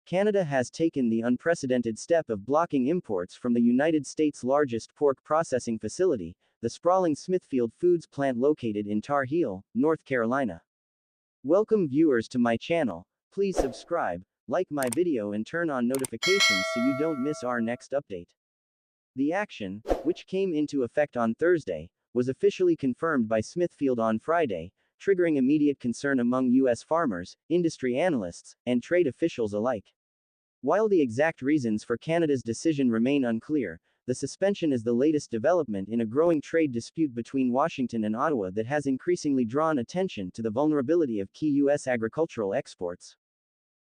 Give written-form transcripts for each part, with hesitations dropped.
Canada has taken the unprecedented step of blocking imports from the United States' largest pork processing facility, the sprawling Smithfield Foods plant located in Tar Heel, North Carolina. Welcome viewers to my channel. Please subscribe, like my video and turn on notifications so you don't miss our next update. The action, which came into effect on Thursday, was officially confirmed by Smithfield on Friday, triggering immediate concern among U.S. farmers, industry analysts, and trade officials alike. While the exact reasons for Canada's decision remain unclear, the suspension is the latest development in a growing trade dispute between Washington and Ottawa that has increasingly drawn attention to the vulnerability of key U.S. agricultural exports.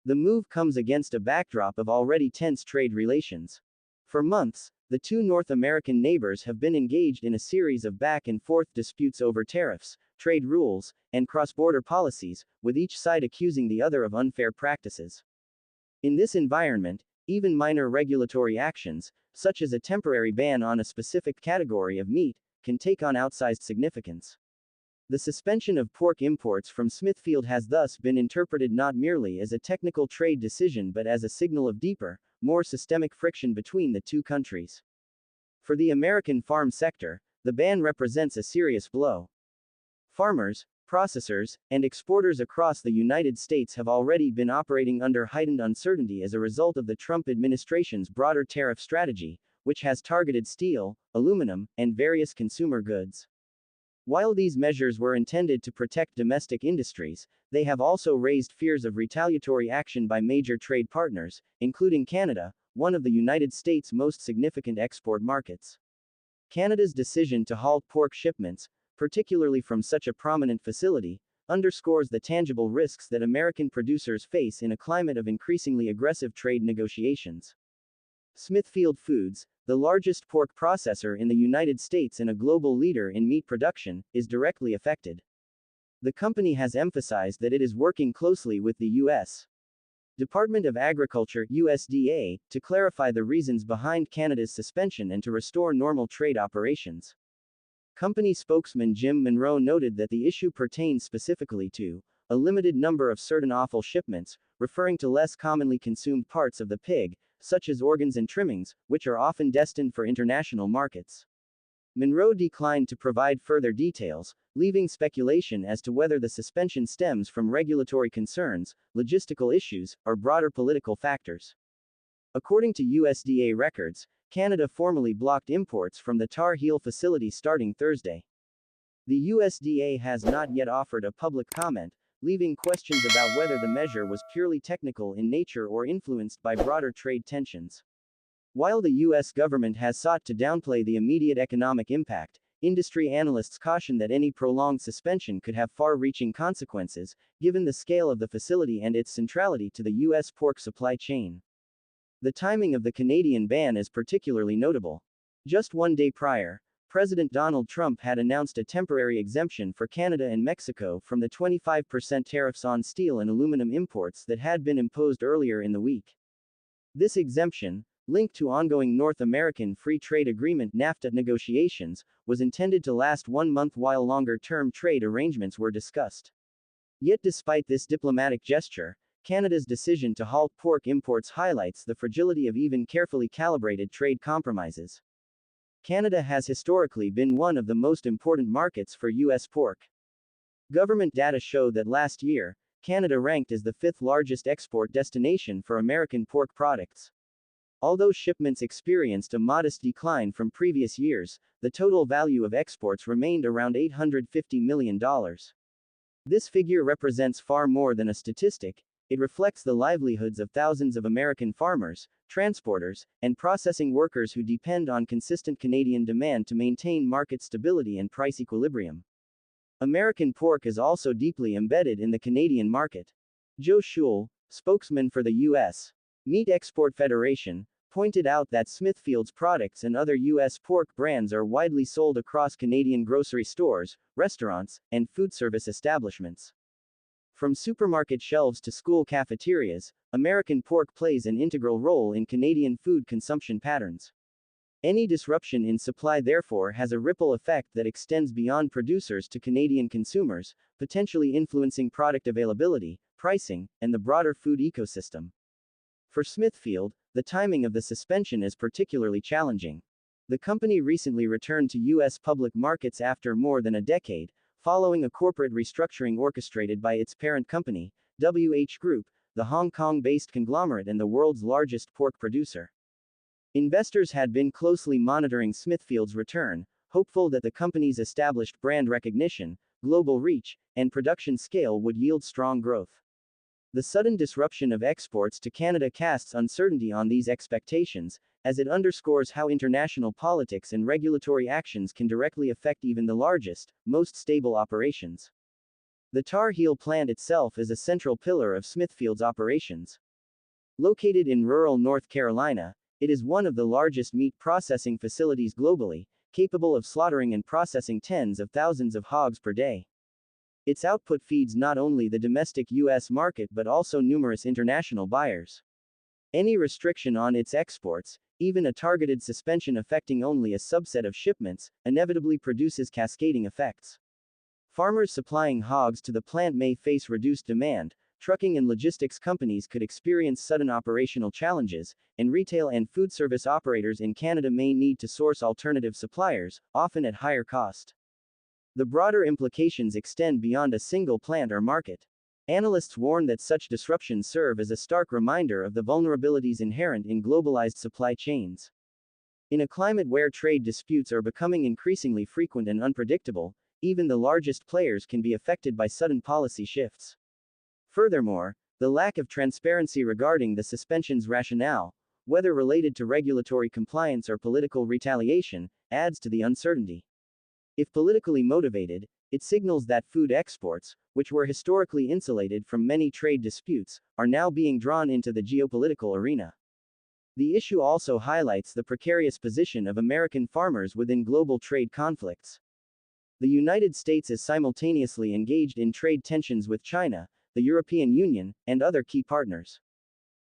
The move comes against a backdrop of already tense trade relations. For months, the two North American neighbors have been engaged in a series of back-and-forth disputes over tariffs, trade rules, and cross-border policies, with each side accusing the other of unfair practices. In this environment, even minor regulatory actions, such as a temporary ban on a specific category of meat, can take on outsized significance. The suspension of pork imports from Smithfield has thus been interpreted not merely as a technical trade decision but as a signal of deeper, more systemic friction between the two countries. For the American farm sector, the ban represents a serious blow. Farmers, processors, and exporters across the United States have already been operating under heightened uncertainty as a result of the Trump administration's broader tariff strategy, which has targeted steel, aluminum, and various consumer goods. While these measures were intended to protect domestic industries, they have also raised fears of retaliatory action by major trade partners, including Canada, one of the United States' most significant export markets. Canada's decision to halt pork shipments, particularly from such a prominent facility, underscores the tangible risks that American producers face in a climate of increasingly aggressive trade negotiations. Smithfield Foods, the largest pork processor in the United States and a global leader in meat production, is directly affected. The company has emphasized that it is working closely with the U.S. Department of Agriculture (USDA) to clarify the reasons behind Canada's suspension and to restore normal trade operations. Company spokesman Jim Monroe noted that the issue pertains specifically to a limited number of certain offal shipments, referring to less commonly consumed parts of the pig, such as organs and trimmings, which are often destined for international markets. Monroe declined to provide further details, leaving speculation as to whether the suspension stems from regulatory concerns, logistical issues, or broader political factors. According to USDA records, Canada formally blocked imports from the Tar Heel facility starting Thursday. The USDA has not yet offered a public comment, leaving questions about whether the measure was purely technical in nature or influenced by broader trade tensions. While the U.S. government has sought to downplay the immediate economic impact, industry analysts caution that any prolonged suspension could have far-reaching consequences, given the scale of the facility and its centrality to the U.S. pork supply chain. The timing of the Canadian ban is particularly notable. Just one day prior, President Donald Trump had announced a temporary exemption for Canada and Mexico from the 25% tariffs on steel and aluminum imports that had been imposed earlier in the week. This exemption, linked to ongoing North American Free Trade Agreement (NAFTA) negotiations, was intended to last 1 month while longer-term trade arrangements were discussed. Yet despite this diplomatic gesture, Canada's decision to halt pork imports highlights the fragility of even carefully calibrated trade compromises. Canada has historically been one of the most important markets for U.S. pork. Government data show that last year, Canada ranked as the 5th largest export destination for American pork products. Although shipments experienced a modest decline from previous years, the total value of exports remained around $850 million. This figure represents far more than a statistic. It reflects the livelihoods of thousands of American farmers, transporters, and processing workers who depend on consistent Canadian demand to maintain market stability and price equilibrium. American pork is also deeply embedded in the Canadian market. Joe Schul, spokesman for the U.S. Meat Export Federation, pointed out that Smithfield's products and other U.S. pork brands are widely sold across Canadian grocery stores, restaurants, and food service establishments. From supermarket shelves to school cafeterias, American pork plays an integral role in Canadian food consumption patterns. Any disruption in supply therefore has a ripple effect that extends beyond producers to Canadian consumers, potentially influencing product availability, pricing, and the broader food ecosystem. For Smithfield, the timing of the suspension is particularly challenging. The company recently returned to U.S. public markets after more than a decade, following a corporate restructuring orchestrated by its parent company, WH Group, the Hong Kong-based conglomerate and the world's largest pork producer. Investors had been closely monitoring Smithfield's return, hopeful that the company's established brand recognition, global reach, and production scale would yield strong growth. The sudden disruption of exports to Canada casts uncertainty on these expectations, as it underscores how international politics and regulatory actions can directly affect even the largest, most stable operations. The Tar Heel plant itself is a central pillar of Smithfield's operations. Located in rural North Carolina, it is one of the largest meat processing facilities globally, capable of slaughtering and processing tens of thousands of hogs per day. Its output feeds not only the domestic U.S. market but also numerous international buyers. Any restriction on its exports, even a targeted suspension affecting only a subset of shipments, inevitably produces cascading effects. Farmers supplying hogs to the plant may face reduced demand, trucking and logistics companies could experience sudden operational challenges, and retail and food service operators in Canada may need to source alternative suppliers, often at higher cost. The broader implications extend beyond a single plant or market. Analysts warn that such disruptions serve as a stark reminder of the vulnerabilities inherent in globalized supply chains. In a climate where trade disputes are becoming increasingly frequent and unpredictable, even the largest players can be affected by sudden policy shifts. Furthermore, the lack of transparency regarding the suspension's rationale, whether related to regulatory compliance or political retaliation, adds to the uncertainty. If politically motivated, it signals that food exports, which were historically insulated from many trade disputes, are now being drawn into the geopolitical arena. The issue also highlights the precarious position of American farmers within global trade conflicts. The United States is simultaneously engaged in trade tensions with China, the European Union, and other key partners.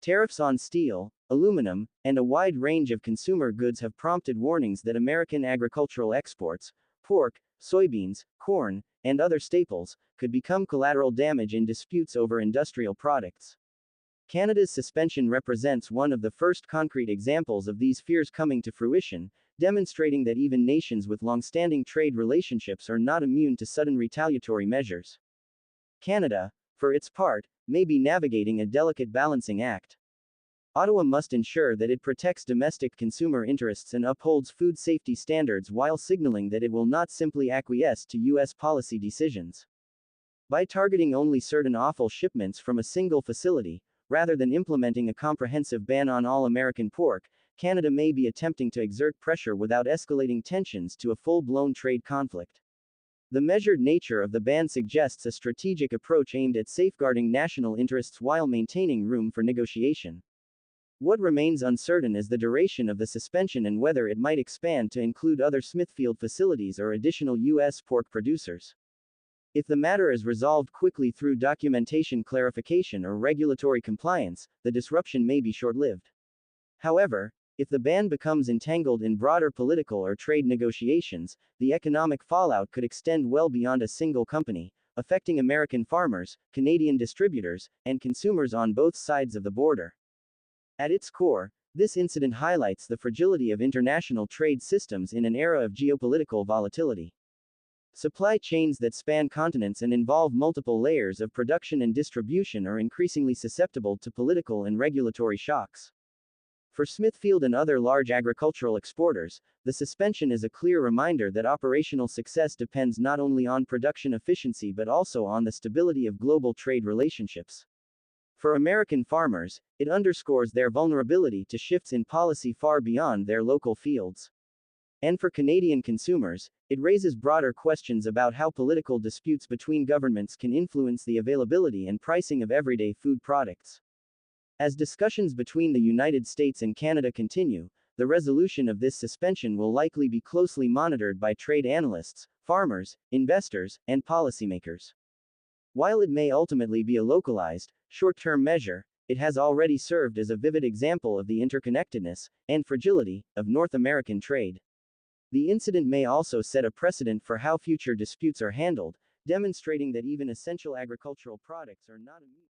Tariffs on steel, aluminum, and a wide range of consumer goods have prompted warnings that American agricultural exports, pork, soybeans, corn, and other staples, could become collateral damage in disputes over industrial products. Canada's suspension represents one of the first concrete examples of these fears coming to fruition, demonstrating that even nations with long-standing trade relationships are not immune to sudden retaliatory measures. Canada, for its part, may be navigating a delicate balancing act. Ottawa must ensure that it protects domestic consumer interests and upholds food safety standards while signaling that it will not simply acquiesce to U.S. policy decisions. By targeting only certain offal shipments from a single facility, rather than implementing a comprehensive ban on all American pork, Canada may be attempting to exert pressure without escalating tensions to a full-blown trade conflict. The measured nature of the ban suggests a strategic approach aimed at safeguarding national interests while maintaining room for negotiation. What remains uncertain is the duration of the suspension and whether it might expand to include other Smithfield facilities or additional U.S. pork producers. If the matter is resolved quickly through documentation clarification or regulatory compliance, the disruption may be short-lived. However, if the ban becomes entangled in broader political or trade negotiations, the economic fallout could extend well beyond a single company, affecting American farmers, Canadian distributors, and consumers on both sides of the border. At its core, this incident highlights the fragility of international trade systems in an era of geopolitical volatility. Supply chains that span continents and involve multiple layers of production and distribution are increasingly susceptible to political and regulatory shocks. For Smithfield and other large agricultural exporters, the suspension is a clear reminder that operational success depends not only on production efficiency but also on the stability of global trade relationships. For American farmers, it underscores their vulnerability to shifts in policy far beyond their local fields. And for Canadian consumers, it raises broader questions about how political disputes between governments can influence the availability and pricing of everyday food products. As discussions between the United States and Canada continue, the resolution of this suspension will likely be closely monitored by trade analysts, farmers, investors, and policymakers. While it may ultimately be a localized, short-term measure, it has already served as a vivid example of the interconnectedness and fragility of North American trade. The incident may also set a precedent for how future disputes are handled, demonstrating that even essential agricultural products are not immune.